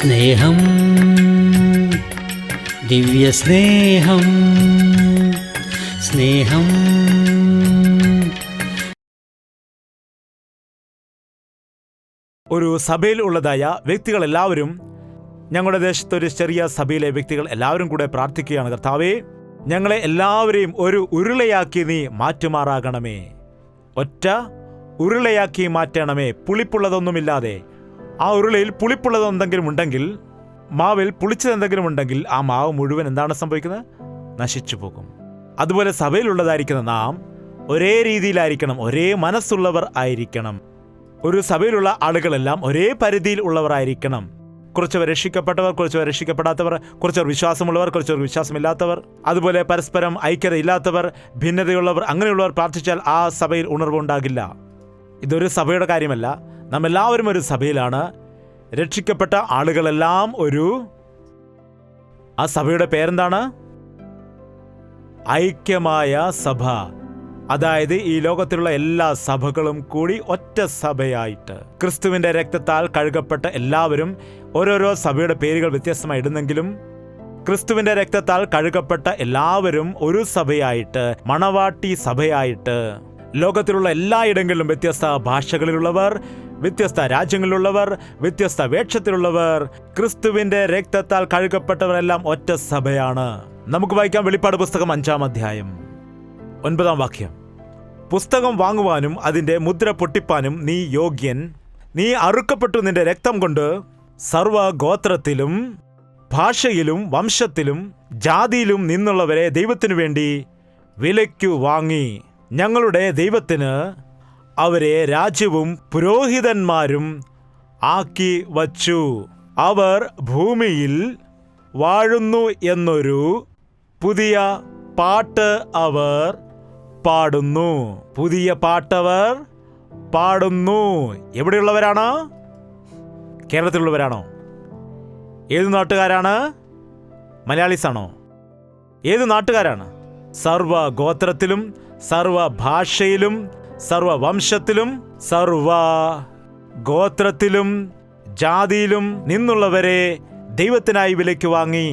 സ്നേഹം, ദിവ്യസ്നേഹം, സ്നേഹം. ഒരു സഭയിൽ ഉള്ളതായ വ്യക്തികൾ എല്ലാവരും, ഞങ്ങളുടെ ദേശത്തെ ഒരു ചെറിയ സഭയിലെ വ്യക്തികൾ എല്ലാവരും കൂടെ പ്രാർത്ഥിക്കുകയാണ്. കർത്താവേ, ഞങ്ങളെ എല്ലാവരെയും ഒരു ഉരുളയാക്കി നീ മാറ്റുമാറാകണമേ. ഒറ്റ ഉരുളയാക്കി മാറ്റണമേ, പുളിപ്പുള്ളതൊന്നുമില്ലാതെ. ആ ഉരുളയിൽ പുളിപ്പുള്ളതെന്തെങ്കിലും ഉണ്ടെങ്കിൽ, മാവിൽ പുളിച്ചതെന്തെങ്കിലും ഉണ്ടെങ്കിൽ ആ മാവ് മുഴുവൻ എന്താണ് സംഭവിക്കുന്നത്? നശിച്ചു പോകും. അതുപോലെ സഭയിലുള്ളതായിരിക്കുന്ന നാം ഒരേ രീതിയിലായിരിക്കണം, ഒരേ മനസ്സുള്ളവർ ആയിരിക്കണം. ഒരു സഭയിലുള്ള ആളുകളെല്ലാം ഒരേ പരിധിയിൽ ഉള്ളവർ ആയിരിക്കണം. കുറച്ചവർ രക്ഷിക്കപ്പെട്ടവർ, കുറച്ചവർ രക്ഷിക്കപ്പെടാത്തവർ, കുറച്ചവർ വിശ്വാസമുള്ളവർ, കുറച്ചവർ വിശ്വാസമില്ലാത്തവർ, അതുപോലെ പരസ്പരം ഐക്യതയില്ലാത്തവർ, ഭിന്നതയുള്ളവർ. അങ്ങനെയുള്ളവർ പ്രാർത്ഥിച്ചാൽ ആ സഭയിൽ ഉണർവുണ്ടാകില്ല. ഇതൊരു സഭയുടെ കാര്യമല്ല, നാം എല്ലാവരും ഒരു സഭയിലാണ്. രക്ഷിക്കപ്പെട്ട ആളുകളെല്ലാം ആ സഭയുടെ പേരെന്താണ്? ഐക്യമായ സഭ. അതായത് ഈ ലോകത്തിലുള്ള എല്ലാ സഭകളും കൂടി ഒറ്റ സഭയായിട്ട് ക്രിസ്തുവിന്റെ രക്തത്താൽ കഴുകപ്പെട്ട എല്ലാവരും. ഓരോരോ സഭയുടെ പേരുകൾ വ്യത്യസ്തമായി ഇടുന്നെങ്കിലും ക്രിസ്തുവിന്റെ രക്തത്താൽ കഴുകപ്പെട്ട എല്ലാവരും ഒരു സഭയായിട്ട്, മണവാട്ടി സഭയായിട്ട്. ലോകത്തിലുള്ള എല്ലായിടങ്ങളിലും വ്യത്യസ്ത ഭാഷകളിലുള്ളവർ, വ്യത്യസ്ത രാജ്യങ്ങളിലുള്ളവർ, വ്യത്യസ്ത വേഷത്തിലുള്ളവർ, ക്രിസ്തുവിന്റെ രക്തത്താൽ കഴുകപ്പെട്ടവരെല്ലാം ഒറ്റ സഭയാണ്. നമുക്ക് വായിക്കാം വെളിപ്പാട് പുസ്തകം 5-ാം അധ്യായം 9-ാം വാക്യം. പുസ്തകം വാങ്ങുവാനും അതിന്റെ മുദ്ര പൊട്ടിപ്പാനും നീ യോഗ്യൻ. നീ അറുക്കപ്പെട്ടു നിന്റെ രക്തം കൊണ്ട് സർവ്വഗോത്രത്തിലും ഭാഷയിലും വംശത്തിലും ജാതിയിലും നിന്നുള്ളവരെ ദൈവത്തിനു വേണ്ടി വിലയ്ക്കു വാങ്ങി ഞങ്ങളുടെ ദൈവത്തിന് അവരെ രാജ്യവും പുരോഹിതന്മാരും ആക്കി വച്ചു. അവർ ഭൂമിയിൽ വാഴുന്നു എന്നൊരു പുതിയ പാട്ട് അവർ പാടുന്നു. പുതിയ പാട്ടവർ പാടുന്നു. എവിടെയുള്ളവരാണ്? കേരളത്തിലുള്ളവരാണോ? ഏത് നാട്ടുകാരാണ്? മലയാളീസാണോ? ഏത് നാട്ടുകാരാണ്? സർവ്വഗോത്രത്തിലും സർവ്വഭാഷയിലും സർവ്വവംശത്തിലും സർവ്വഗോത്രത്തിലും ജാതിയിലും നിന്നുള്ളവരെ ദൈവത്തിനായി വിലയ്ക്ക് വാങ്ങി.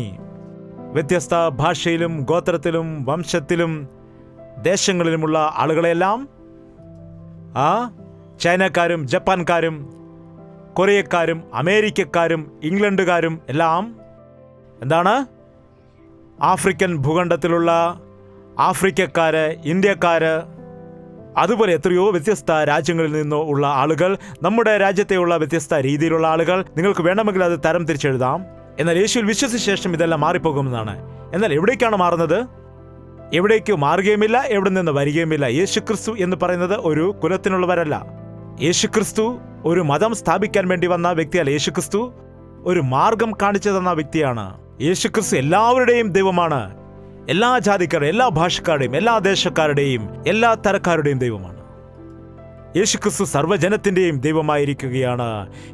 വ്യത്യസ്ത ഭാഷയിലും ഗോത്രത്തിലും വംശത്തിലും ദേശങ്ങളിലുമുള്ള ആളുകളെല്ലാം, ചൈനക്കാരും ജപ്പാൻകാരും കൊറിയക്കാരും അമേരിക്കക്കാരും ഇംഗ്ലണ്ടുകാരും എല്ലാം എന്താണ്? ആഫ്രിക്കൻ ഭൂഖണ്ഡത്തിലുള്ള ആഫ്രിക്കക്കാര്, ഇന്ത്യക്കാര്, അതുപോലെ എത്രയോ വ്യത്യസ്ത രാജ്യങ്ങളിൽ നിന്നോ ഉള്ള ആളുകൾ, നമ്മുടെ രാജ്യത്തെയുള്ള വ്യത്യസ്ത രീതിയിലുള്ള ആളുകൾ. നിങ്ങൾക്ക് വേണമെങ്കിൽ അത് തരം തിരിച്ചെഴുതാം. എന്നാൽ യേശുവിൽ വിശ്വസിച്ച ശേഷം ഇതെല്ലാം മാറിപ്പോകുമെന്നാണ്. എന്നാൽ എവിടേക്കാണ് മാറുന്നത്? എവിടേക്ക് മാറുകയുമില്ല, എവിടെ നിന്ന് വരികയുമില്ല. യേശുക്രിസ്തു എന്ന് പറയുന്നത് ഒരു കുലത്തിനുള്ളവരല്ല. യേശുക്രിസ്തു ഒരു മതം സ്ഥാപിക്കാൻ വേണ്ടി വന്ന വ്യക്തിയല്ല. യേശുക്രിസ്തു ഒരു മാർഗം കാണിച്ചു തന്ന വ്യക്തിയാണ്. യേശുക്രിസ്തു എല്ലാവരുടെയും ദൈവമാണ്. എല്ലാ ജാതിക്കാരുടെയും, എല്ലാ ഭാഷക്കാരുടെയും, എല്ലാ ദേശക്കാരുടെയും, എല്ലാ തരക്കാരുടെയും ദൈവമാണ്. യേശുക്രിസ്തു സർവ്വജനത്തിന്റെയും ദൈവമായിരിക്കുകയാണ്.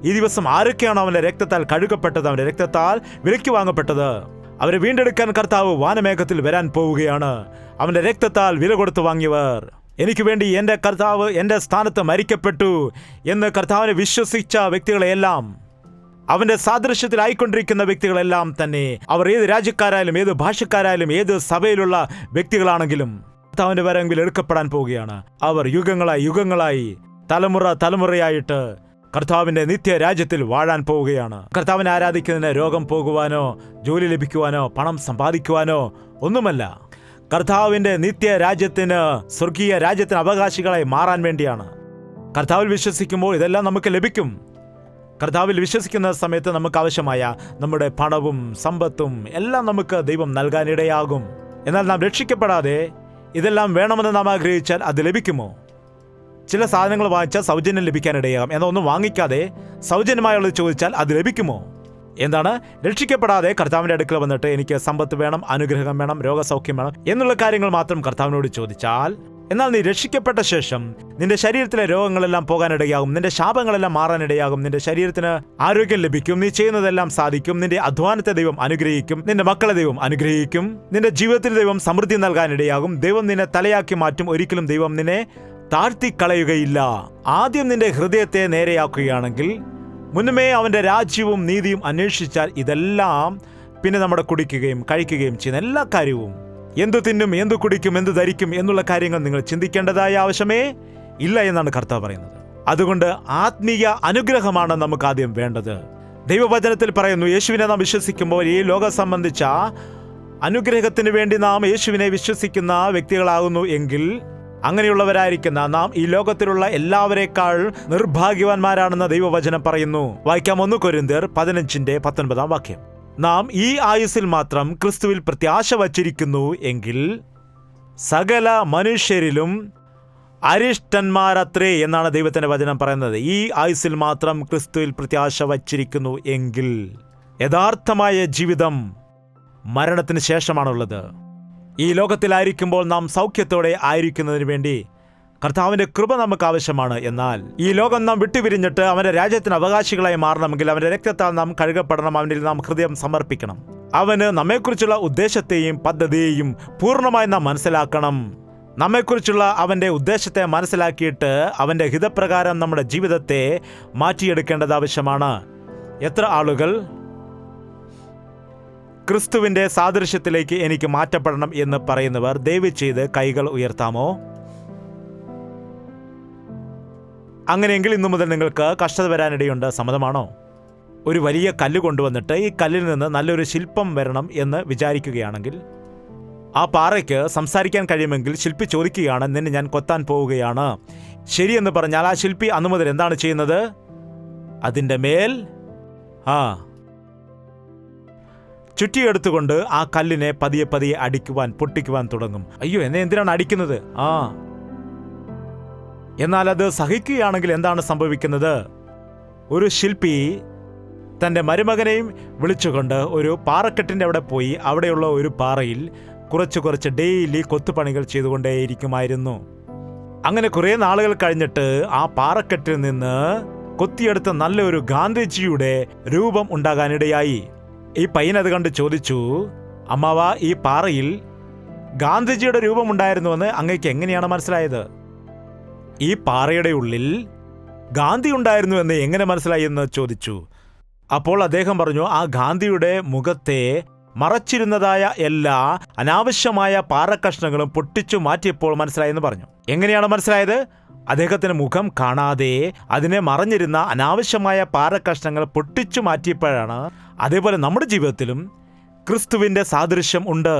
ഈ ദിവസം ആരൊക്കെയാണ് അവന്റെ രക്തത്താൽ കഴുകപ്പെട്ടത്, അവന്റെ രക്തത്താൽ വിലയ്ക്ക് വാങ്ങപ്പെട്ടത്? അവരെ വീണ്ടെടുക്കാൻ കർത്താവ് വാനമേഘത്തിൽ വരാൻ പോവുകയാണ്. അവന്റെ രക്തത്താൽ വില കൊടുത്തു വാങ്ങിയവർ. എനിക്ക് വേണ്ടി എൻ്റെ കർത്താവ് എൻ്റെ സ്ഥാനത്ത് മരിക്കപ്പെട്ടു എന്ന് കർത്താവിനെ വിശ്വസിച്ച വ്യക്തികളെയെല്ലാം, അവന്റെ സാദൃശ്യത്തിലായിക്കൊണ്ടിരിക്കുന്ന വ്യക്തികളെല്ലാം തന്നെ, അവർ ഏത് രാജ്യക്കാരായാലും ഏത് ഭാഷക്കാരായാലും ഏത് സഭയിലുള്ള വ്യക്തികളാണെങ്കിലും കർത്താവിന്റെ വരവിൽ എടുക്കപ്പെടാൻ പോവുകയാണ്. അവർ യുഗങ്ങളായി തലമുറയായിട്ട് കർത്താവിന്റെ നിത്യരാജ്യത്തിൽ വാഴാൻ പോവുകയാണ്. കർത്താവിനെ ആരാധിക്കുന്നതിന് രോഗം പോകുവാനോ ജോലി ലഭിക്കുവാനോ പണം സമ്പാദിക്കുവാനോ ഒന്നുമല്ല. കർത്താവിന്റെ നിത്യരാജ്യത്തിന്, സ്വർഗീയ രാജ്യത്തിന് അവകാശികളായി മാറാൻ വേണ്ടിയാണ്. കർത്താവിൽ വിശ്വസിക്കുമ്പോൾ ഇതെല്ലാം നമുക്ക് ലഭിക്കും. കർത്താവിൽ വിശ്വസിക്കുന്ന സമയത്ത് നമുക്ക് ആവശ്യമായ നമ്മുടെ പണവും സമ്പത്തും എല്ലാം നമുക്ക് ദൈവം നൽകാനിടയാകും. എന്നാൽ നാം രക്ഷിക്കപ്പെടാതെ ഇതെല്ലാം വേണമെന്ന് നാം ആഗ്രഹിച്ചാൽ അത് ലഭിക്കുമോ? ചില സാധനങ്ങൾ വാങ്ങിച്ചാൽ സൗജന്യം ലഭിക്കാനിടയാകും. എന്നാൽ ഒന്നും വാങ്ങിക്കാതെ സൗജന്യമായുള്ളത് ചോദിച്ചാൽ അത് ലഭിക്കുമോ? എന്താണ്? രക്ഷിക്കപ്പെടാതെ കർത്താവിൻ്റെ അടുക്കൽ വന്നിട്ട് എനിക്ക് സമ്പത്ത് വേണം, അനുഗ്രഹം വേണം, രോഗസൗഖ്യം വേണം എന്നുള്ള കാര്യങ്ങൾ മാത്രം കർത്താവിനോട് ചോദിച്ചാൽ, എന്നാൽ നീ രക്ഷിക്കപ്പെട്ട ശേഷം നിന്റെ ശരീരത്തിലെ രോഗങ്ങളെല്ലാം പോകാനിടയാകും, നിന്റെ ശാപങ്ങളെല്ലാം മാറാനിടയാകും, നിന്റെ ശരീരത്തിന് ആരോഗ്യം ലഭിക്കും, നീ ചെയ്യുന്നതെല്ലാം സാധിക്കും, നിന്റെ അധ്വാനത്തെ ദൈവം അനുഗ്രഹിക്കും, നിന്റെ മക്കളെ ദൈവം അനുഗ്രഹിക്കും, നിന്റെ ജീവിതത്തിൽ ദൈവം സമൃദ്ധി നൽകാനിടയാകും, ദൈവം നിന്നെ തലയാക്കി മാറ്റും. ഒരിക്കലും ദൈവം നിന്നെ താഴ്ത്തിക്കളയുകയില്ല. ആദ്യം നിന്റെ ഹൃദയത്തെ നേരെയാക്കുകയാണെങ്കിൽ മുന്നമേ അവൻ്റെ രാജ്യവും നീതിയും അന്വേഷിച്ചാൽ ഇതെല്ലാം പിന്നെ നമ്മുടെ കുടിക്കുകയും കഴിക്കുകയും ചെയ്യുന്ന എല്ലാ കാര്യവും, എന്തു തിന്നും, എന്തു കുടിക്കും, എന്തു ധരിക്കും എന്നുള്ള കാര്യങ്ങൾ നിങ്ങൾ ചിന്തിക്കേണ്ടതായ ആവശ്യമേ ഇല്ല എന്നാണ് കർത്താവ് പറയുന്നത്. അതുകൊണ്ട് ആത്മീയ അനുഗ്രഹമാണ് നമുക്ക് ആദ്യം വേണ്ടത്. ദൈവവചനത്തിൽ പറയുന്നു, യേശുവിനെ നാം വിശ്വസിക്കുമ്പോൾ ഈ ലോകം സംബന്ധിച്ച അനുഗ്രഹത്തിന് വേണ്ടി നാം യേശുവിനെ വിശ്വസിക്കുന്ന വ്യക്തികളാകുന്നു എങ്കിൽ അങ്ങനെയുള്ളവരായിരിക്കുന്ന നാം ഈ ലോകത്തിലുള്ള എല്ലാവരേക്കാൾ നിർഭാഗ്യവാന്മാരാണെന്ന് ദൈവവചനം പറയുന്നു. വായിക്കാം 1 കൊരിന്ത്യർ 15:19 നാം ഈ ആയുസ്സിൽ മാത്രം ക്രിസ്തുവിൽ പ്രത്യാശ വച്ചിരിക്കുന്നു എങ്കിൽ സകല മനുഷ്യരിലും അരിഷ്ടന്മാരത്രേ എന്നാണ് ദൈവത്തിന്റെ വചനം പറയുന്നത്. ഈ ആയുസ്സിൽ മാത്രം ക്രിസ്തുവിൽ പ്രത്യാശ വച്ചിരിക്കുന്നു എങ്കിൽ യഥാർത്ഥമായ ജീവിതം മരണത്തിന് ശേഷമാണുള്ളത്. ഈ ലോകത്തിലായിരിക്കുമ്പോൾ നാം സൗഖ്യത്തോടെ ആയിരിക്കുന്നതിന് വേണ്ടി കർത്താവിൻ്റെ കൃപ നമുക്ക് ആവശ്യമാണ്. എന്നാൽ ഈ ലോകം നാം വിട്ടുപിരിഞ്ഞിട്ട് അവൻ്റെ രാജ്യത്തിന് അവകാശികളായി മാറണമെങ്കിൽ അവൻ്റെ രക്തത്താൽ നാം കഴുകപ്പെടണം, അവനിൽ നാം ഹൃദയം സമർപ്പിക്കണം. അവന് നമ്മെക്കുറിച്ചുള്ള ഉദ്ദേശത്തെയും പദ്ധതിയെയും പൂർണ്ണമായി നാം മനസ്സിലാക്കണം. നമ്മെക്കുറിച്ചുള്ള അവൻ്റെ ഉദ്ദേശത്തെ മനസ്സിലാക്കിയിട്ട് അവൻ്റെ ഹിതപ്രകാരം നമ്മുടെ ജീവിതത്തെ മാറ്റിയെടുക്കേണ്ടത് ആവശ്യമാണ്. എത്ര ആളുകൾ ക്രിസ്തുവിൻ്റെ സാദൃശ്യത്തിലേക്ക് എനിക്ക് മാറ്റപ്പെടണം എന്ന് പറയുന്നവർ ദയവ് ചെയ്ത് കൈകൾ ഉയർത്താമോ? അങ്ങനെയെങ്കിൽ ഇന്നു മുതൽ നിങ്ങൾക്ക് കഷ്ടത വരാനിടയുണ്ട്. സമ്മതമാണോ? ഒരു വലിയ കല്ല് കൊണ്ടുവന്നിട്ട് ഈ കല്ലിൽ നിന്ന് നല്ലൊരു ശില്പം വരണം എന്ന് വിചാരിക്കുകയാണെങ്കിൽ ആ പാറയ്ക്ക് സംസാരിക്കാൻ കഴിയുമെങ്കിൽ ശില്പി ചോദിക്കുകയാണ്, നിന്നെ ഞാൻ കൊത്താൻ പോവുകയാണ്. ശരിയെന്ന് പറഞ്ഞാൽ ആ ശില്പി അന്നു മുതൽ എന്താണ് ചെയ്യുന്നത്? അതിൻ്റെ മേൽ ചുറ്റിയെടുത്തുകൊണ്ട് ആ കല്ലിനെ പതിയെ പതിയെ അടിക്കുവാൻ, പൊട്ടിക്കുവാൻ തുടങ്ങും. അയ്യോ, എന്നെ എന്തിനാണ് അടിക്കുന്നത്? എന്നാൽ അത് സഹിക്കുകയാണെങ്കിൽ എന്താണ് സംഭവിക്കുന്നത്? ഒരു ശില്പി തൻ്റെ മരുമകനെയും വിളിച്ചുകൊണ്ട് ഒരു പാറക്കെട്ടിൻ്റെ അവിടെ പോയി അവിടെയുള്ള ഒരു പാറയിൽ കുറച്ച് ഡെയിലി കൊത്തുപണികൾ ചെയ്തുകൊണ്ടേയിരിക്കുമായിരുന്നു. അങ്ങനെ കുറേ നാളുകൾ കഴിഞ്ഞിട്ട് ആ പാറക്കെട്ടിൽ നിന്ന് കൊത്തിയെടുത്ത നല്ലൊരു ഗാന്ധിജിയുടെ രൂപം ഉണ്ടാകാനിടയായി. ഈ പയ്യനത് കണ്ട് ചോദിച്ചു, അമ്മാവ, ഈ പാറയിൽ ഗാന്ധിജിയുടെ രൂപമുണ്ടായിരുന്നുവെന്ന് അങ്ങേക്ക് എങ്ങനെയാണ് മനസ്സിലായത്? ഈ പാറയുടെ ഉള്ളിൽ ഗാന്ധി ഉണ്ടായിരുന്നു എന്ന് എങ്ങനെ മനസ്സിലായി എന്ന് ചോദിച്ചു. അപ്പോൾ അദ്ദേഹം പറഞ്ഞു, ആ ഗാന്ധിയുടെ മുഖത്തെ മറച്ചിരുന്നതായ എല്ലാ അനാവശ്യമായ പാറക്കഷ്ണങ്ങളും പൊട്ടിച്ചു മാറ്റിയപ്പോൾ മനസ്സിലായെന്ന് പറഞ്ഞു. എങ്ങനെയാണ് മനസ്സിലായത്? അദ്ദേഹത്തിന് മുഖം കാണാതെ അതിനെ മറഞ്ഞിരുന്ന അനാവശ്യമായ പാറക്കഷ്ണങ്ങൾ പൊട്ടിച്ചു മാറ്റിയപ്പോഴാണ്. അതേപോലെ നമ്മുടെ ജീവിതത്തിലും ക്രിസ്തുവിൻ്റെ സാദൃശ്യം ഉണ്ട്.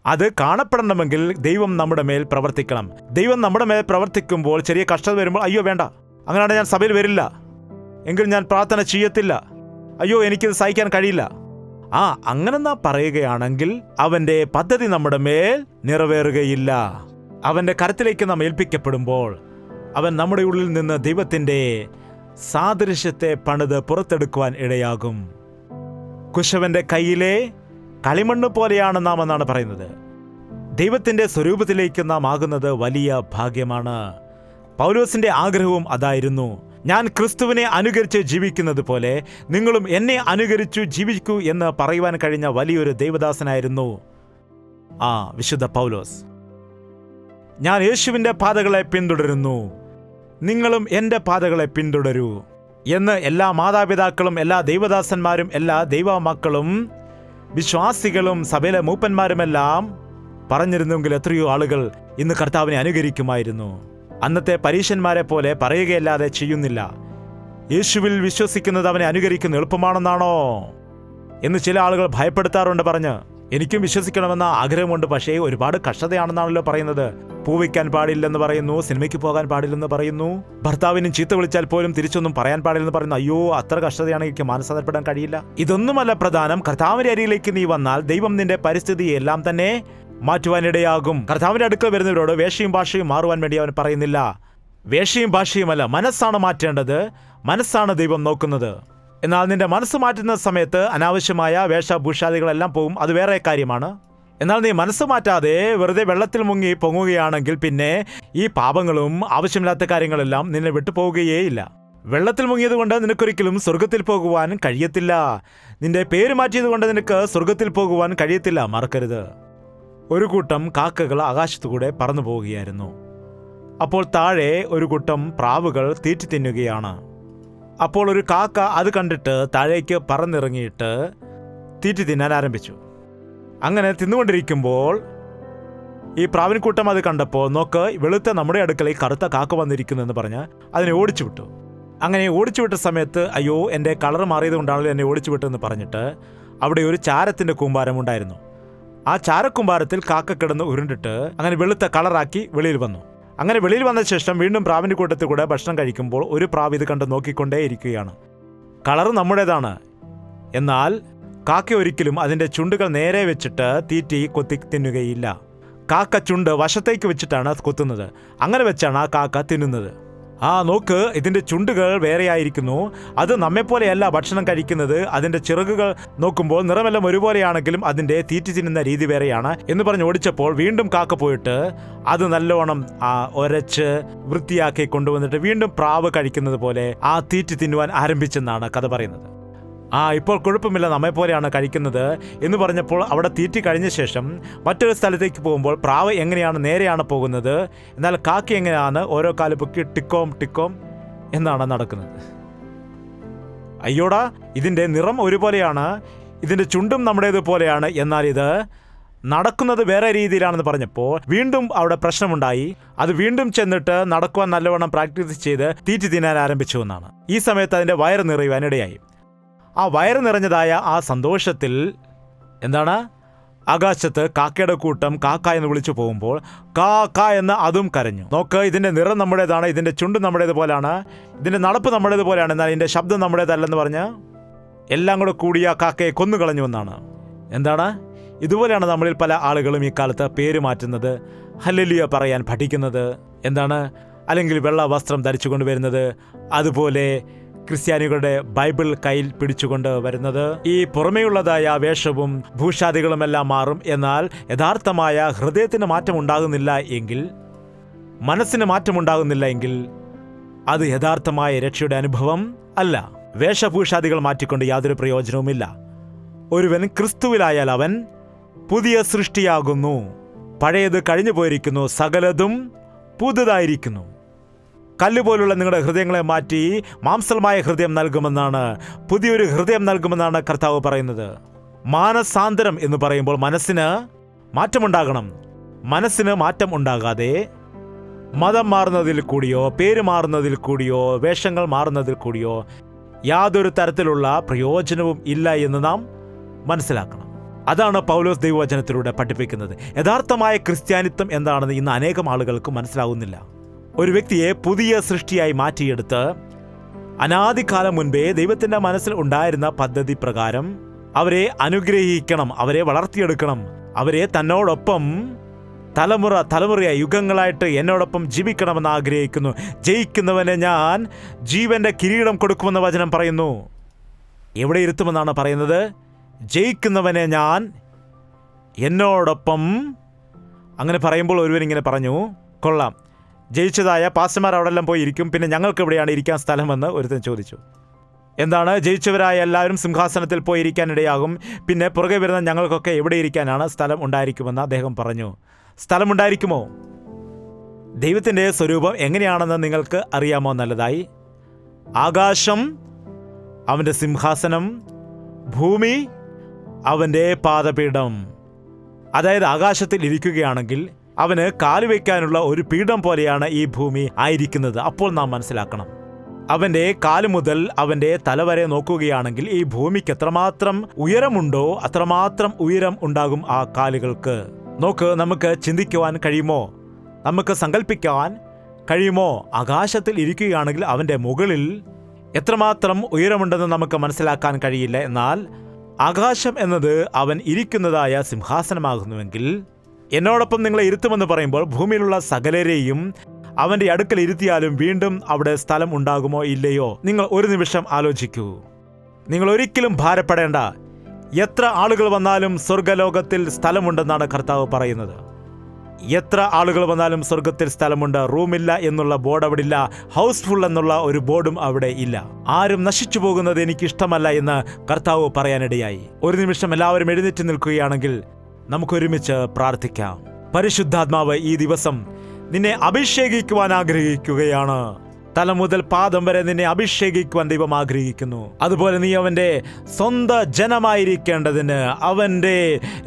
അത് കാണപ്പെടണമെങ്കിൽ ദൈവം നമ്മുടെ മേൽ പ്രവർത്തിക്കണം. ദൈവം നമ്മുടെ മേൽ പ്രവർത്തിക്കുമ്പോൾ ചെറിയ കഷ്ടത വരുമ്പോൾ, അയ്യോ വേണ്ട, അങ്ങനെയാണ് ഞാൻ സഭയിൽ വരില്ല, എങ്കിൽ ഞാൻ പ്രാർത്ഥന ചെയ്യത്തില്ല, അയ്യോ എനിക്കിത് സഹിക്കാൻ കഴിയില്ല, അങ്ങനെ നാം പറയുകയാണെങ്കിൽ അവൻ്റെ പദ്ധതി നമ്മുടെ മേൽ നിറവേറുകയില്ല. അവൻ്റെ കരത്തിലേക്ക് നാം ഏൽപ്പിക്കപ്പെടുമ്പോൾ അവൻ നമ്മുടെ ഉള്ളിൽ നിന്ന് ദൈവത്തിൻ്റെ സാദൃശ്യത്തെ പണിത് പുറത്തെടുക്കുവാൻ ഇടയാകും. കുശവന്റെ കയ്യിലെ കളിമണ്ണ് പോലെയാണ് നാം എന്നാണ് പറയുന്നത്. ദൈവത്തിൻ്റെ സ്വരൂപത്തിലേക്ക് നാം ആകുന്നത് വലിയ ഭാഗ്യമാണ്. പൗലോസിന്റെ ആഗ്രഹവും അതായിരുന്നു. ഞാൻ ക്രിസ്തുവിനെ അനുകരിച്ച് ജീവിക്കുന്നത് പോലെ നിങ്ങളും എന്നെ അനുകരിച്ചു ജീവിക്കൂ എന്ന് പറയുവാൻ കഴിഞ്ഞ വലിയൊരു ദൈവദാസനായിരുന്നു വിശുദ്ധ പൗലോസ്. ഞാൻ യേശുവിൻ്റെ പാതകളെ പിന്തുടരുന്നു, നിങ്ങളും എൻ്റെ പാതകളെ പിന്തുടരൂ എന്ന് എല്ലാ മാതാപിതാക്കളും എല്ലാ ദൈവദാസന്മാരും എല്ലാ ദൈവമക്കളും വിശ്വാസികളും സഭയിലെ മൂപ്പന്മാരുമെല്ലാം പറഞ്ഞിരുന്നെങ്കിൽ എത്രയോ ആളുകൾ ഇന്ന് കർത്താവിനെ അനുകരിക്കുമായിരുന്നു. അന്നത്തെ പരീശന്മാരെ പോലെ പറയുകയല്ലാതെ ചെയ്യുന്നില്ല. യേശുവിൽ വിശ്വസിക്കുന്നത് അവനെ അനുകരിക്കുന്ന എളുപ്പമാണെന്നാണോ എന്ന് ചില ആളുകൾ ഭയപ്പെടുത്താറുണ്ട്. പറഞ്ഞ് എനിക്കും വിശ്വസിക്കണമെന്ന ആഗ്രഹമുണ്ട്, പക്ഷേ ഒരുപാട് കഷ്ടതയാണെന്നാണല്ലോ പറയുന്നത്. പൂവിക്കാൻ പാടില്ലെന്ന് പറയുന്നു, സിനിമയ്ക്ക് പോകാൻ പാടില്ലെന്ന് പറയുന്നു, ഭർത്താവിനും ചീത്ത വിളിച്ചാൽ പോലും തിരിച്ചൊന്നും പറയാൻ പാടില്ലെന്ന് പറയുന്നു. അയ്യോ, അത്ര കഷ്ടതയാണ്, എനിക്ക് മാനസാന്തരപ്പെടാൻ കഴിയില്ല. ഇതൊന്നുമല്ല പ്രധാനം. കർത്താവിന്റെ അരികിലേക്ക് നീ വന്നാൽ ദൈവം നിന്റെ പരിസ്ഥിതിയെല്ലാം തന്നെ മാറ്റുവാനിടയാകും. കർത്താവിന്റെ അടുക്കൽ വരുന്നവരോട് വേഷയും ഭാഷയും മാറുവാൻ വേണ്ടി അവൻ പറയുന്നില്ല. വേഷയും ഭാഷയുമല്ല, മനസ്സാണ് മാറ്റേണ്ടത്. മനസ്സാണ് ദൈവം നോക്കുന്നത്. എന്നാൽ നിന്റെ മനസ്സ് മാറ്റുന്ന സമയത്ത് അനാവശ്യമായ വേഷഭൂഷാദികളെല്ലാം പോകും, അത് വേറെ കാര്യമാണ്. എന്നാൽ നീ മനസ്സ് മാറ്റാതെ വെറുതെ വെള്ളത്തിൽ മുങ്ങി പൊങ്ങുകയാണെങ്കിൽ പിന്നെ ഈ പാപങ്ങളും ആവശ്യമില്ലാത്ത കാര്യങ്ങളെല്ലാം നിന്നെ വിട്ടുപോവുകയേയില്ല. വെള്ളത്തിൽ മുങ്ങിയത് കൊണ്ട് നിനക്കൊരിക്കലും സ്വർഗത്തിൽ പോകുവാൻ കഴിയത്തില്ല. നിന്റെ പേര് മാറ്റിയത് കൊണ്ട് നിനക്ക് സ്വർഗത്തിൽ പോകുവാൻ കഴിയത്തില്ല. മറക്കരുത്. ഒരു കൂട്ടം കാക്കകൾ ആകാശത്തുകൂടെ പറന്നു പോവുകയായിരുന്നു. അപ്പോൾ താഴെ ഒരു കൂട്ടം പ്രാവുകൾ തീറ്റി തിന്നുകയാണ്. അപ്പോൾ ഒരു കാക്ക അത് കണ്ടിട്ട് താഴേക്ക് പറന്നിറങ്ങിയിട്ട് തീറ്റി തിന്നാൻ ആരംഭിച്ചു. അങ്ങനെ തിന്നുകൊണ്ടിരിക്കുമ്പോൾ ഈ പ്രാവിൻകൂട്ടം അത് കണ്ടപ്പോൾ, നോക്ക്, വെളുത്ത നമ്മുടെ അടുക്കളയിൽ കറുത്ത കാക്ക വന്നിരിക്കുന്നു എന്ന് പറഞ്ഞ് അതിനെ ഓടിച്ചു വിട്ടു. അങ്ങനെ ഓടിച്ചു വിട്ട സമയത്ത്, അയ്യോ എൻ്റെ കളർ മാറിയത് കൊണ്ടാണല്ലോ എന്നെ ഓടിച്ചു വിട്ടതെന്ന് പറഞ്ഞിട്ട് അവിടെ ഒരു ചാരത്തിൻ്റെ കൂമ്പാരം ഉണ്ടായിരുന്നു. ആ ചാരക്കൂമ്പാരത്തിൽ കാക്ക കിടന്ന് ഉരുണ്ടിട്ട് അങ്ങനെ വെളുത്ത കളറാക്കി വെളിയിൽ വന്നു. അങ്ങനെ വെളിയിൽ വന്ന ശേഷം വീണ്ടും പ്രാവിൻ്റെ കൂട്ടത്തിൽ കൂടെ ഭക്ഷണം കഴിക്കുമ്പോൾ ഒരു പ്രാവ് ഇത് കണ്ട് നോക്കിക്കൊണ്ടേയിരിക്കുകയാണ്. കളർ നമ്മുടേതാണ്, എന്നാൽ കാക്ക ഒരിക്കലും അതിൻ്റെ ചുണ്ടുകൾ നേരെ വെച്ചിട്ട് തീറ്റി കൊത്തി തിന്നുകയില്ല. കാക്ക ചുണ്ട് വശത്തേക്ക് വെച്ചിട്ടാണ് കൊത്തുന്നത്. അങ്ങനെ വെച്ചാണ് ആ കാക്ക തിന്നുന്നത്. നോക്ക്, ഇതിൻ്റെ ചുണ്ടുകൾ വേറെയായിരിക്കുന്നു. അത് നമ്മെപ്പോലെയല്ല ഭക്ഷണം കഴിക്കുന്നത്. അതിൻ്റെ ചിറകുകൾ നോക്കുമ്പോൾ നിറമെല്ലാം ഒരുപോലെയാണെങ്കിലും അതിൻ്റെ തീറ്റി തിന്നുന്ന രീതി വേറെയാണ് എന്ന് പറഞ്ഞ് ഓടിച്ചപ്പോൾ വീണ്ടും കാക്ക പോയിട്ട് അത് നല്ലോണം ഒരച്ച് വൃത്തിയാക്കി കൊണ്ടുവന്നിട്ട് വീണ്ടും പ്രാവ് കഴിക്കുന്നത് പോലെ ആ തീറ്റി തിന്നുവാൻ ആരംഭിച്ചെന്നാണ് കഥ പറയുന്നത്. ഇപ്പോൾ കുഴപ്പമില്ല, നമ്മെപ്പോലെയാണ് കഴിക്കുന്നത് എന്ന് പറഞ്ഞപ്പോൾ അവിടെ തീറ്റി കഴിഞ്ഞ ശേഷം മറ്റൊരു സ്ഥലത്തേക്ക് പോകുമ്പോൾ പ്രാവ് എങ്ങനെയാണ് നേരെയാണ് പോകുന്നത്, എന്നാൽ കാക്ക എങ്ങനെയാണ് ഓരോ കാല് പൊക്കി ടിക്കോം ടിക്കോം എന്നാണ് നടക്കുന്നത്. അയ്യോടാ, ഇതിൻ്റെ നിറം ഒരുപോലെയാണ്, ഇതിൻ്റെ ചുണ്ടും നമ്മുടേതുപോലെയാണ്, എന്നാൽ ഇത് നടക്കുന്നത് വേറെ രീതിയിലാണെന്ന് പറഞ്ഞപ്പോൾ വീണ്ടും അവിടെ പ്രശ്നമുണ്ടായി. അത് വീണ്ടും ചെന്നിട്ട് നടക്കുവാൻ നല്ലവണ്ണം പ്രാക്ടീസ് ചെയ്ത് തീറ്റി തിന്നാൻ ആരംഭിച്ചു എന്നാണ്. ഈ സമയത്ത് അതിൻ്റെ വയറ് നിറയുവാനിടയായി. ആ വയറ് നിറഞ്ഞതായ ആ സന്തോഷത്തിൽ എന്താണ്, ആകാശത്ത് കാക്കയുടെ കൂട്ടം കാക്ക എന്ന് വിളിച്ചു പോകുമ്പോൾ കാക്ക എന്ന് അതും കരഞ്ഞു. നോക്ക്, ഇതിൻ്റെ നിറം നമ്മുടേതാണ്, ഇതിൻ്റെ ചുണ്ട് നമ്മുടേതുപോലെയാണ്, ഇതിൻ്റെ നടപ്പ് നമ്മുടേതുപോലെയാണ്, എന്നാൽ ഇതിൻ്റെ ശബ്ദം നമ്മുടേതല്ലെന്ന് പറഞ്ഞ് എല്ലാം കൂടെ കൂടിയ കാക്കയെ കൊന്നുകളഞ്ഞു എന്നാണ്. എന്താണ്, ഇതുപോലെയാണ് നമ്മളിൽ പല ആളുകളും ഈ കാലത്ത് പേര് മാറ്റുന്നത്, ഹല്ലേലൂയ പറയാൻ പഠിക്കുന്നത്, എന്താണ്, അല്ലെങ്കിൽ വെള്ള വസ്ത്രം ധരിച്ചു കൊണ്ടുവരുന്നത്, അതുപോലെ ക്രിസ്ത്യാനികളുടെ ബൈബിൾ കയ്യിൽ പിടിച്ചുകൊണ്ട് വരുന്നത്. ഈ പുറമേയുള്ളതായ വേഷവും ഭൂഷാദികളുമെല്ലാം മാറും, എന്നാൽ യഥാർത്ഥമായ ഹൃദയത്തിന് മാറ്റമുണ്ടാകുന്നില്ല എങ്കിൽ, മനസ്സിന് മാറ്റമുണ്ടാകുന്നില്ല എങ്കിൽ അത് യഥാർത്ഥമായ രക്ഷയുടെ അനുഭവം അല്ല. വേഷഭൂഷാദികൾ മാറ്റിക്കൊണ്ട് യാതൊരു പ്രയോജനവുമില്ല. ഒരുവൻ ക്രിസ്തുവിലായാൽ അവൻ പുതിയ സൃഷ്ടിയാകുന്നു, പഴയത് കഴിഞ്ഞു പോയിരിക്കുന്നു, സകലതും പുതുതായിരിക്കുന്നു. കല്ലുപോലുള്ള നിങ്ങളുടെ ഹൃദയങ്ങളെ മാറ്റി മാംസമായ ഹൃദയം നൽകുമെന്നാണ്, പുതിയൊരു ഹൃദയം നൽകുമെന്നാണ് കർത്താവ് പറയുന്നത്. മാനസാന്തരം എന്ന് പറയുമ്പോൾ മനസ്സിന് മാറ്റമുണ്ടാകണം. മനസ്സിന് മാറ്റം ഉണ്ടാകാതെ മതം മാറുന്നതിൽ കൂടിയോ പേര് മാറുന്നതിൽ കൂടിയോ വേഷങ്ങൾ മാറുന്നതിൽ കൂടിയോ യാതൊരു തരത്തിലുള്ള പ്രയോജനവും ഇല്ല എന്ന് നാം മനസ്സിലാക്കണം. അതാണ് പൗലോസ് ദൈവവചനത്തിലൂടെ പഠിപ്പിക്കുന്നത്. യഥാർത്ഥമായ ക്രിസ്ത്യാനിത്വം എന്താണെന്ന് ഇന്ന് അനേകം ആളുകൾക്ക് മനസ്സിലാവുന്നില്ല. ഒരു വ്യക്തിയെ പുതിയ സൃഷ്ടിയായി മാറ്റിയെടുത്ത് അനാദികാലം മുൻപേ ദൈവത്തിൻ്റെ മനസ്സിൽ ഉണ്ടായിരുന്ന പദ്ധതി പ്രകാരം അവരെ അനുഗ്രഹിക്കണം, അവരെ വളർത്തിയെടുക്കണം, അവരെ തന്നോടൊപ്പം തലമുറയായി യുഗങ്ങളായിട്ട് എന്നോടൊപ്പം ജീവിക്കണമെന്ന് ആഗ്രഹിക്കുന്നു. ജയിക്കുന്നവന് ഞാൻ ജീവന്റെ കിരീടം കൊടുക്കുമെന്ന് വചനം പറയുന്നു. എവിടെ ഇരുത്തുമെന്നാണ് പറയുന്നത്? ജയിക്കുന്നവനെ ഞാൻ എന്നോടൊപ്പം. അങ്ങനെ പറയുമ്പോൾ ഒരുവൻ ഇങ്ങനെ പറഞ്ഞു, കൊള്ളാം, ജയിച്ചതായ പാസ്റ്റർമാർ അവിടെ എല്ലാം പോയി ഇരിക്കും, പിന്നെ ഞങ്ങൾക്ക് എവിടെയാണ് ഇരിക്കാൻ സ്ഥലമെന്ന് ഒരുത്തൻ ചോദിച്ചു. എന്താണ്, ജയിച്ചവരായ എല്ലാവരും സിംഹാസനത്തിൽ പോയി ഇരിക്കാനിടയാകും, പിന്നെ പുറകെ വരുന്ന ഞങ്ങൾക്കൊക്കെ എവിടെ ഇരിക്കാനാണ് സ്ഥലം ഉണ്ടായിരിക്കുമെന്ന് അദ്ദേഹം പറഞ്ഞു. സ്ഥലമുണ്ടായിരിക്കുമോ? ദൈവത്തിൻ്റെ സ്വരൂപം എങ്ങനെയാണെന്ന് നിങ്ങൾക്ക് അറിയാമോ? നല്ലതായി, ആകാശം അവൻ്റെ സിംഹാസനം, ഭൂമി അവൻ്റെ പാദപീഠം. അതായത് ആകാശത്തിൽ ഇരിക്കുകയാണെങ്കിൽ അവന് കാലുവയ്ക്കാനുള്ള ഒരു പീഠം പോലെയാണ് ഈ ഭൂമി ആയിരിക്കുന്നത്. അപ്പോൾ നാം മനസ്സിലാക്കണം, അവൻ്റെ കാല് മുതൽ അവൻ്റെ തലവരെ നോക്കുകയാണെങ്കിൽ ഈ ഭൂമിക്ക് എത്രമാത്രം ഉയരമുണ്ടോ അത്രമാത്രം ഉയരം ഉണ്ടാകും ആ കാലുകൾക്ക്. നോക്ക്, നമുക്ക് ചിന്തിക്കുവാൻ കഴിയുമോ? നമുക്ക് സങ്കല്പിക്കാൻ കഴിയുമോ? ആകാശത്തിൽ ഇരിക്കുകയാണെങ്കിൽ അവൻ്റെ മുകളിൽ എത്രമാത്രം ഉയരമുണ്ടെന്ന് നമുക്ക് മനസ്സിലാക്കാൻ കഴിയില്ല. എന്നാൽ ആകാശം എന്നത് അവൻ ഇരിക്കുന്നതായ സിംഹാസനമാകുന്നുവെങ്കിൽ, എന്നോടൊപ്പം നിങ്ങളെ ഇരുത്തുമെന്ന് പറയുമ്പോൾ ഭൂമിയിലുള്ള സകലരെയും അവൻ്റെ അടുക്കൽ ഇരുത്തിയാലും വീണ്ടും അവിടെ സ്ഥലം ഉണ്ടാകുമോ ഇല്ലയോ? നിങ്ങൾ ഒരു നിമിഷം ആലോചിക്കൂ. നിങ്ങൾ ഒരിക്കലും ഭാരപ്പെടേണ്ട. എത്ര ആളുകൾ വന്നാലും സ്വർഗലോകത്തിൽ സ്ഥലമുണ്ടെന്നാണ് കർത്താവ് പറയുന്നത്. എത്ര ആളുകൾ വന്നാലും സ്വർഗത്തിൽ സ്ഥലമുണ്ട്. റൂമില്ല എന്നുള്ള ബോർഡ് അവിടെ ഇല്ല, ഹൗസ്ഫുൾ എന്നുള്ള ഒരു ബോർഡും അവിടെ ഇല്ല. ആരും നശിച്ചു പോകുന്നത് എനിക്കിഷ്ടമല്ല എന്ന് കർത്താവ് പറയാനിടയായി. ഒരു നിമിഷം എല്ലാവരും എഴുന്നേറ്റ് നിൽക്കുകയാണെങ്കിൽ നമുക്കൊരുമിച്ച് പ്രാർത്ഥിക്കാം. പരിശുദ്ധാത്മാവ് ഈ ദിവസം നിന്നെ അഭിഷേകിക്കുവാൻ ആഗ്രഹിക്കുകയാണ്. തല മുതൽ പാദം വരെ നിന്നെ അഭിഷേകിക്കുവാൻ ദൈവം ആഗ്രഹിക്കുന്നു. അതുപോലെ നീ അവന്റെ സ്വന്തം ജനമായിരിക്കേണ്ടതിന് അവന്റെ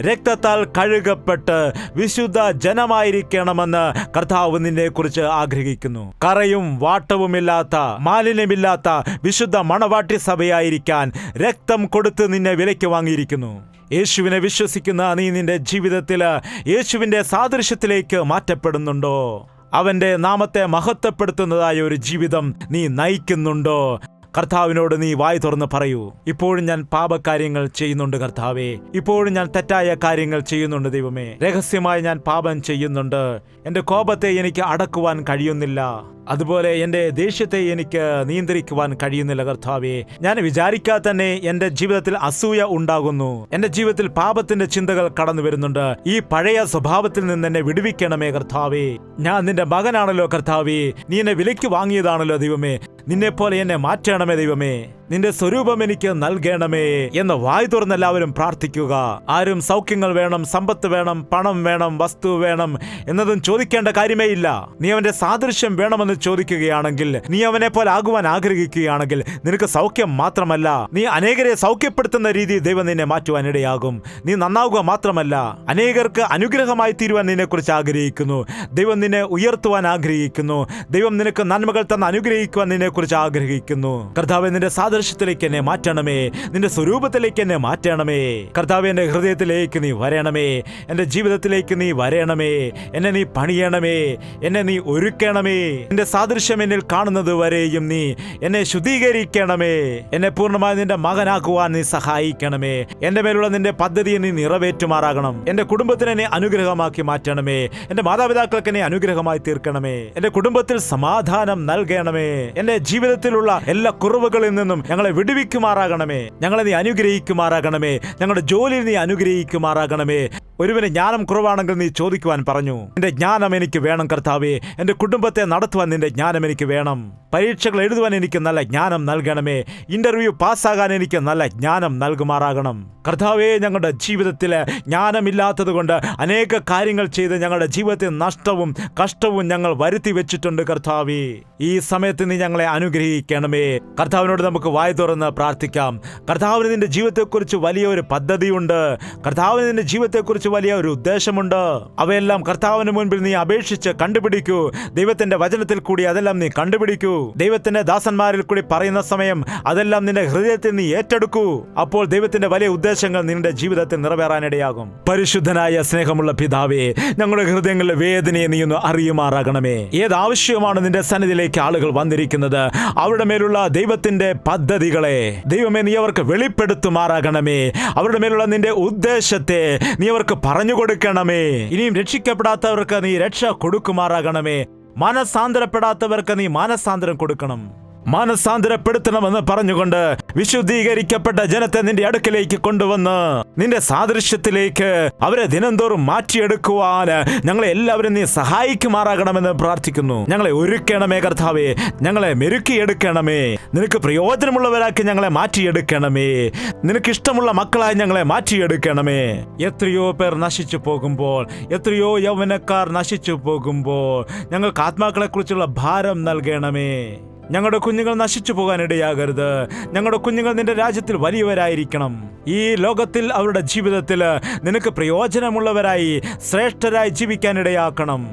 രക്തത്താൽ കഴുകപ്പെട്ട് വിശുദ്ധ ജനമായിരിക്കണമെന്ന് കർത്താവ് നിന്നെ കുറിച്ച് ആഗ്രഹിക്കുന്നു. കറയും വാട്ടവുമില്ലാത്ത മാലിന്യമില്ലാത്ത വിശുദ്ധ മണവാട്ടി സഭയായിരിക്കാൻ രക്തം കൊടുത്ത് നിന്നെ വിലയ്ക്ക് വാങ്ങിയിരിക്കുന്നു. യേശുവിനെ വിശ്വസിക്കുന്ന നീ നിന്റെ ജീവിതത്തിൽ യേശുവിന്റെ സാദൃശ്യത്തിലേക്ക് മാറ്റപ്പെടുന്നുണ്ടോ? അവന്റെ നാമത്തെ മഹത്വപ്പെടുത്തുന്നതായ ഒരു ജീവിതം നീ നയിക്കുന്നുണ്ടോ? കർത്താവിനോട് നീ വായ് തുറന്ന് പറയൂ, ഇപ്പോഴും ഞാൻ പാപകാര്യങ്ങൾ ചെയ്യുന്നുണ്ട് കർത്താവേ, ഇപ്പോഴും ഞാൻ തെറ്റായ കാര്യങ്ങൾ ചെയ്യുന്നുണ്ട് ദൈവമേ, രഹസ്യമായി ഞാൻ പാപം ചെയ്യുന്നുണ്ട്, എൻ്റെ കോപത്തെ എനിക്ക് അടക്കുവാൻ കഴിയുന്നില്ല, അതുപോലെ എൻ്റെ ദേഷ്യത്തെ എനിക്ക് നിയന്ത്രിക്കുവാൻ കഴിയുന്നില്ല കർത്താവേ, ഞാൻ വിചാരിക്കാതെ തന്നെ എൻ്റെ ജീവിതത്തിൽ അസൂയ ഉണ്ടാകുന്നു, എൻ്റെ ജീവിതത്തിൽ പാപത്തിന്റെ ചിന്തകൾ കടന്നു വരുന്നുണ്ട്. ഈ പഴയ സ്വഭാവത്തിൽ നിന്ന് എന്നെ വിടുവിക്കണമേ കർത്താവേ. ഞാൻ നിന്റെ മകനാണല്ലോ കർത്താവേ, നീ എന്നെ വിലയ്ക്ക് വാങ്ങിയതാണല്ലോ ദൈവമേ, നിന്നെ പോലെ എന്നെ മാറ്റണമേ ദൈവമേ, നിന്റെ സ്വരൂപം എനിക്ക് നൽകണമേ എന്ന് വായ് തുറന്ന് എല്ലാവരും പ്രാർത്ഥിക്കുക. ആരും സൗഖ്യങ്ങൾ വേണം, സമ്പത്ത് വേണം, പണം വേണം, വസ്തു വേണം എന്നതും ചോദിക്കേണ്ട കാര്യമേ ഇല്ല. നീ അവന്റെ സാദൃശ്യം വേണമെന്ന് ചോദിക്കുകയാണെങ്കിൽ, നീ അവനെ പോലെ ആകുവാൻ ആഗ്രഹിക്കുകയാണെങ്കിൽ നിനക്ക് സൗഖ്യം മാത്രമല്ല, നീ അനേകരെ സൗഖ്യപ്പെടുത്തുന്ന രീതി ദൈവം നിന്നെ മാറ്റുവാൻ ഇടയാകും. നീ നന്നാവുക മാത്രമല്ല, അനേകർക്ക് അനുഗ്രഹമായി തീരുവാൻ നിന്നെ കുറിച്ച് ആഗ്രഹിക്കുന്നു. ദൈവം നിന്നെ ഉയർത്തുവാൻ ആഗ്രഹിക്കുന്നു. ദൈവം നിനക്ക് നന്മകൾ തന്ന് അനുഗ്രഹിക്കുവാൻ നിന്നെ കുറിച്ച് ആഗ്രഹിക്കുന്നു. കർത്താവേ, നിന്റെ സാദൃശ്യത്തിലേക്ക് എന്നെ മാറ്റണമേ, നിന്റെ സ്വരൂപത്തിലേക്ക് എന്നെ മാറ്റണമേ കർത്താവേ. എന്റെ ഹൃദയത്തിലേക്ക് നീ വരണമേ, എന്റെ ജീവിതത്തിലേക്ക് നീ വരണമേ, എന്നെ നീ പണിയണമേ, എന്നെ നീ ഒരുക്കണമേ. നിന്റെ സാദൃശ്യം എന്നിൽ കാണുന്നത് വരെയും നീ എന്നെ ശുദ്ധീകരിക്കണമേ. എന്നെ പൂർണ്ണമായി നിന്റെ മകനാക്കുവാൻ നീ സഹായിക്കണമേ. എന്റെ മേലുള്ള നിന്റെ പദ്ധതിയെ നീ നിറവേറ്റുമാറാകണം. എന്റെ കുടുംബത്തിനെ നീ അനുഗ്രഹമാക്കി മാറ്റണമേ. എന്റെ മാതാപിതാക്കൾക്ക് എന്നെ അനുഗ്രഹമായി തീർക്കണമേ. എന്റെ കുടുംബത്തിൽ സമാധാനം നൽകണമേ. എന്റെ ജീവിതത്തിലുള്ള എല്ലാ കുറവുകളിൽ നിന്നും ഞങ്ങളെ വിടുവിക്കുമാറാകണമേ. ഞങ്ങളെ നീ അനുഗ്രഹിക്കുമാറാകണമേ. ഞങ്ങളുടെ ജോലിയിൽ നീ അനുഗ്രഹിക്കുമാറാകണമേ. ഒരുവന് ജ്ഞാനം കുറവാണെങ്കിൽ നീ ചോദിക്കുവാൻ പറഞ്ഞു. നിന്റെ ജ്ഞാനം എനിക്ക് വേണം കർത്താവേ. എന്റെ കുടുംബത്തെ നടത്തുവാൻ നിന്റെ ജ്ഞാനം എനിക്ക് വേണം. പരീക്ഷകൾ എഴുതുവാൻ എനിക്ക് നല്ല ജ്ഞാനം നൽകണമേ. ഇന്റർവ്യൂ പാസ്സാകാൻ എനിക്ക് നല്ല ജ്ഞാനം നൽകുമാറാകണം കർത്താവേ. ഞങ്ങളുടെ ജീവിതത്തിൽ ജ്ഞാനമില്ലാത്തത് കൊണ്ട് അനേക കാര്യങ്ങൾ ചെയ്ത് ഞങ്ങളുടെ ജീവിതത്തിൽ നഷ്ടവും കഷ്ടവും ഞങ്ങൾ വരുത്തി വെച്ചിട്ടുണ്ട് കർത്താവേ. ഈ സമയത്ത് നീ ഞങ്ങളെ അനുഗ്രഹിക്കണമേ. കർത്താവിനോട് നമുക്ക് വായ് തുറന്ന് പ്രാർത്ഥിക്കാം. കർത്താവിന് നിന്റെ ജീവിതത്തെക്കുറിച്ച് വലിയൊരു പദ്ധതിയുണ്ട്. കർത്താവിന് നിന്റെ ജീവിതത്തെക്കുറിച്ച് വലിയ ഒരു ഉദ്ദേശമുണ്ട്. അവയെല്ലാം കർത്താവിന് മുൻപിൽ നീ അപേക്ഷിച്ച് കണ്ടുപിടിക്കൂ. ദൈവത്തിന്റെ വചനത്തിൽ കൂടി അതെല്ലാം നീ കണ്ടുപിടിക്കൂ. ദൈവത്തിന്റെ ദാസന്മാരിൽ കൂടി പറയുന്ന സമയം അതെല്ലാം നിന്റെ ഹൃദയത്തിൽ നീ ഏറ്റെടുക്കൂ. അപ്പോൾ ദൈവത്തിന്റെ വലിയ ഉദ്ദേശങ്ങൾ നിന്റെ ജീവിതത്തിൽ നിറവേറാനിടയാകും. പരിശുദ്ധനായ സ്നേഹമുള്ള പിതാവേ, ഞങ്ങളുടെ ഹൃദയങ്ങളിലെ വേദനയെ നീ ഒന്ന് അറിയുമാറാകണമേ. ഏതാവശ്യമാണ് നിന്റെ സന്നിധിയിലേക്ക് ആളുകൾ വന്നിരിക്കുന്നത്, അവരുടെ മേലുള്ള ദൈവത്തിന്റെ പദ്ധതികളെ ദൈവമേ നീ അവർക്ക് വെളിപ്പെടുത്തുമാറാകണമേ. അവരുടെ മേലുള്ള നിന്റെ ഉദ്ദേശത്തെ നീ അവർക്ക് പറഞ്ഞു കൊടുക്കണമേ. ഇനിയും രക്ഷിക്കപ്പെടാത്തവർക്ക് നീ രക്ഷ കൊടുക്കുമാറാകണമേ. മനസാന്തരപ്പെടാത്തവർക്ക് നീ മാനസാന്തരം കൊടുക്കണം. മാനസാന്തരപ്പെടുത്തണമെന്ന് പറഞ്ഞുകൊണ്ട് വിശുദ്ധീകരിക്കപ്പെട്ട ജനത്തെ നിന്റെ അടുക്കലേക്ക് കൊണ്ടുവന്ന് നിന്റെ സാദൃശ്യത്തിലേക്ക് അവരെ ദിനംതോറും മാറ്റിയെടുക്കുവാൻ ഞങ്ങളെ എല്ലാവരും നീ സഹായിക്കുമാറാകണമെന്ന് പ്രാർത്ഥിക്കുന്നു. ഞങ്ങളെ ഒരുക്കണമേ കർത്താവേ. ഞങ്ങളെ മെരുക്കിയെടുക്കണമേ. നിനക്ക് പ്രയോജനമുള്ളവരാക്കി ഞങ്ങളെ മാറ്റിയെടുക്കണമേ. നിനക്ക് ഇഷ്ടമുള്ള മക്കളായി ഞങ്ങളെ മാറ്റിയെടുക്കണമേ. എത്രയോ പേർ നശിച്ചു പോകുമ്പോൾ, എത്രയോ യൗവനക്കാർ നശിച്ചു പോകുമ്പോൾ ഞങ്ങൾക്ക് ആത്മാക്കളെ കുറിച്ചുള്ള ഭാരം നൽകണമേ. ഞങ്ങളുടെ കുഞ്ഞുങ്ങൾ നശിച്ചു പോകാൻ ഇടയാകരുത്. ഞങ്ങളുടെ കുഞ്ഞുങ്ങൾ നിന്റെ രാജ്യത്തിൽ വലിയവരായിരിക്കണം. ഈ ലോകത്തിൽ അവരുടെ ജീവിതത്തിൽ നിനക്ക് പ്രയോജനമുള്ളവരായി ശ്രേഷ്ഠരായി ജീവിക്കാനിടയാക്കണം.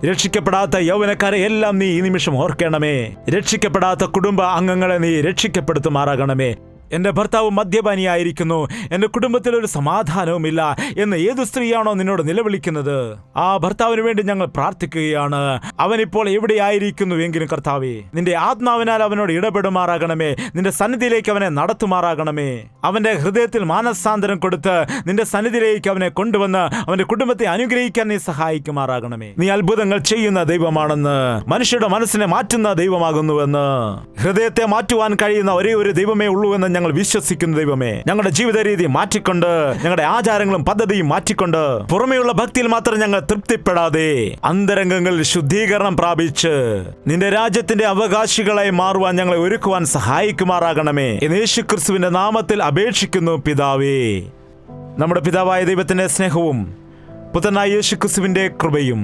രക്ഷിക്കപ്പെടാത്ത യൗവനക്കാരെ എല്ലാം നീ ഈ നിമിഷം ഓർക്കണമേ. രക്ഷിക്കപ്പെടാത്ത കുടുംബ അംഗങ്ങളെ നീ രക്ഷിക്കപ്പെടുത്തുമാറാകണമേ. എൻ്റെ ഭർത്താവ് മദ്യപാനിയായിരിക്കുന്നു, എൻ്റെ കുടുംബത്തിൽ ഒരു സമാധാനവുമില്ല എന്ന് ഏതു സ്ത്രീയാണോ നിന്നോട് നിലവിളിക്കുന്നത്, ആ ഭർത്താവിന് വേണ്ടി ഞങ്ങൾ പ്രാർത്ഥിക്കുകയാണ്. അവനിപ്പോൾ എവിടെയായിരിക്കുന്നു എങ്കിലും കർത്താവേ, നിന്റെ ആത്മാവിനാൽ അവനോട് ഇടപെടുമാറാകണമേ. നിന്റെ സന്നിധിയിലേക്ക് അവനെ നടത്തുമാറാകണമേ. അവന്റെ ഹൃദയത്തിൽ മാനസാന്തരം കൊടുത്ത് നിന്റെ സന്നിധിയിലേക്ക് അവനെ കൊണ്ടുവന്ന് അവന്റെ കുടുംബത്തെ അനുഗ്രഹിക്കാൻ നീ സഹായിക്കുമാറാകണമേ. നീ അത്ഭുതങ്ങൾ ചെയ്യുന്ന ദൈവമാണെന്ന്, മനുഷ്യരുടെ മനസ്സിനെ മാറ്റുന്ന ദൈവമാകുന്നുവെന്ന്, ഹൃദയത്തെ മാറ്റുവാൻ കഴിയുന്ന ഒരേ ഒരു ദൈവമേ ഉള്ളൂ എന്ന് ഞങ്ങൾ വിശ്വസിക്കുന്ന ദൈവമേ, ഞങ്ങളുടെ ജീവിത രീതി മാറ്റിക്കൊണ്ട്, ഞങ്ങളുടെ ആചാരങ്ങളും പദ്ധതിയും മാറ്റിക്കൊണ്ട്, പുറമെയുള്ള ഭക്തിയിൽ മാത്രം ഞങ്ങൾ തൃപ്തിപ്പെടാതെ അന്തരംഗങ്ങളിൽ ശുദ്ധീകരണം പ്രാപിച്ച് നിന്റെ രാജ്യത്തിന്റെ അവകാശികളായി മാറുവാൻ ഞങ്ങളെ ഒരുക്കുവാൻ സഹായിക്കുമാറാകണമേ. യേശുക്രിസ്തുവിന്റെ നാമത്തിൽ അപേക്ഷിക്കുന്നു പിതാവേ. നമ്മുടെ പിതാവായ ദൈവത്തിന്റെ സ്നേഹവും പുത്രനായ യേശുക്രിസ്തുവിന്റെ കൃപയും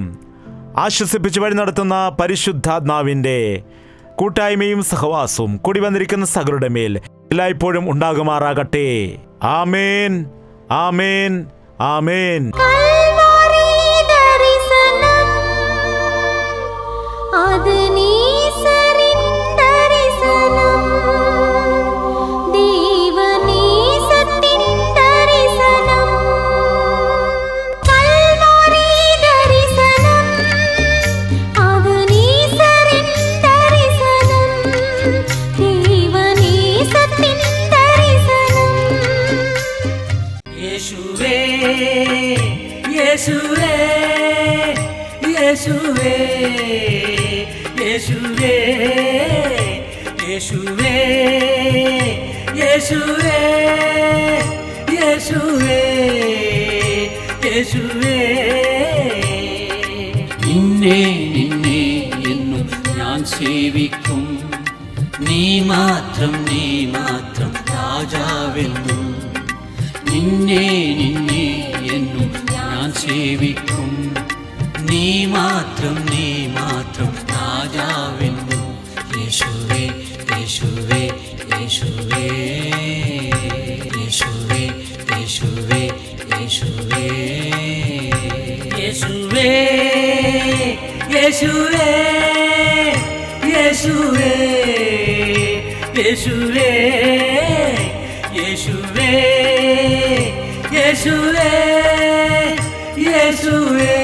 ആശ്വസിപ്പിച്ച് വഴി നടത്തുന്ന പരിശുദ്ധാത്മാവിന്റെ കൂട്ടായ്മയും സഹവാസവും കൂടി വന്നിരിക്കുന്ന സകലരുടെ മേൽ എല്ലായ്പ്പോഴും ഉണ്ടാകുമാറാകട്ടെ. ആമേൻ, ആമേൻ, ആമേൻ. നിന്നെ നിന്നെ എന്നും ഞാൻ സേവിക്കും, നീ മാത്രം രാജാവെന്നും. നിന്നെ നിന്നെ എന്നും ഞാൻ സേവിക്കും, നീ മാത്രം രാജാവെന്നും. യേശുവേ യേശുവേ യേശുവേ യേശുവേ യേശുവേ യേശുവേ യേശുവേ യേശുവേ യേശുവേ യേശുവേ യേശുവേ യേശുവേ യേശുവേ